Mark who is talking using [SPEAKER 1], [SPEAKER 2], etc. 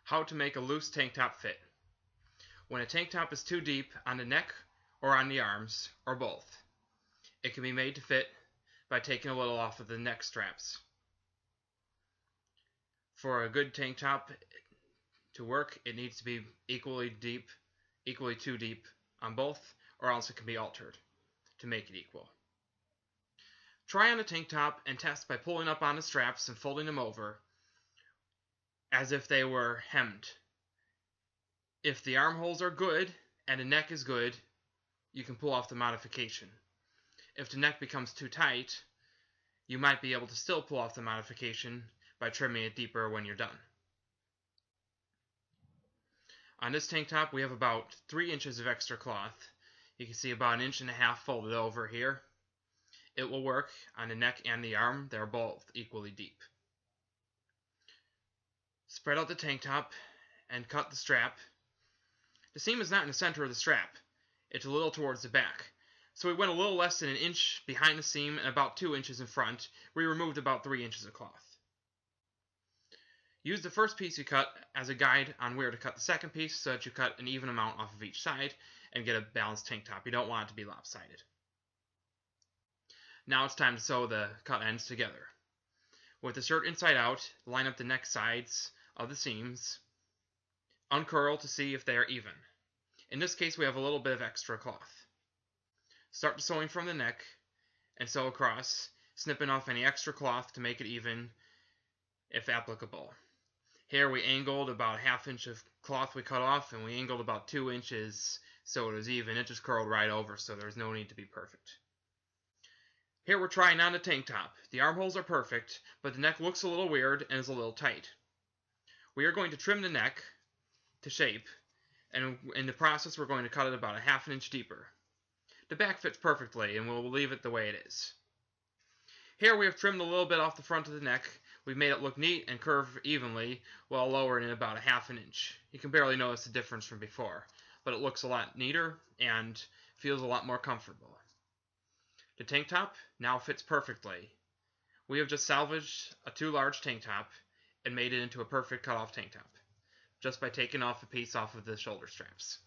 [SPEAKER 1] How to make a loose tank top fit. When a tank top is too deep on the neck or on the arms, or both, it can be made to fit by taking a little off of the neck straps. For a good tank top to work, it needs to be equally too deep on both, or else it can be altered to make it equal. Try on a tank top and test by pulling up on the straps and folding them over as if they were hemmed. If the armholes are good and the neck is good, you can pull off the modification. If the neck becomes too tight, you might be able to still pull off the modification by trimming it deeper when you're done. On this tank top, we have about 3 inches of extra cloth. You can see about 1.5 inches folded over here. It will work on the neck and the arm. They're both equally deep. Spread out the tank top and cut the strap. The seam is not in the center of the strap. It's a little towards the back. So we went a little less than 1 inch behind the seam and about 2 inches in front. We removed about 3 inches of cloth. Use the first piece you cut as a guide on where to cut the second piece so that you cut an even amount off of each side and get a balanced tank top. You don't want it to be lopsided. Now it's time to sew the cut ends together. With the shirt inside out, line up the neck sides of the seams. Uncurl to see if they are even. In this case, we have a little bit of extra cloth. Start the sewing from the neck and sew across, snipping off any extra cloth to make it even if applicable. Here we angled about 1/2 inch of cloth we cut off, and we angled about 2 inches so it was even. It just curled right over, so there's no need to be perfect. Here we're trying on the tank top. The armholes are perfect, but the neck looks a little weird and is a little tight. We are going to trim the neck to shape, and in the process we're going to cut it about 1/2 inch deeper. The back fits perfectly, and we'll leave it the way it is. Here we have trimmed a little bit off the front of the neck. We've made it look neat and curve evenly while lowering it about 1/2 inch. You can barely notice the difference from before, but it looks a lot neater and feels a lot more comfortable. The tank top now fits perfectly. We have just salvaged a too large tank top and made it into a perfect cutoff tank top just by taking off a piece off of the shoulder straps.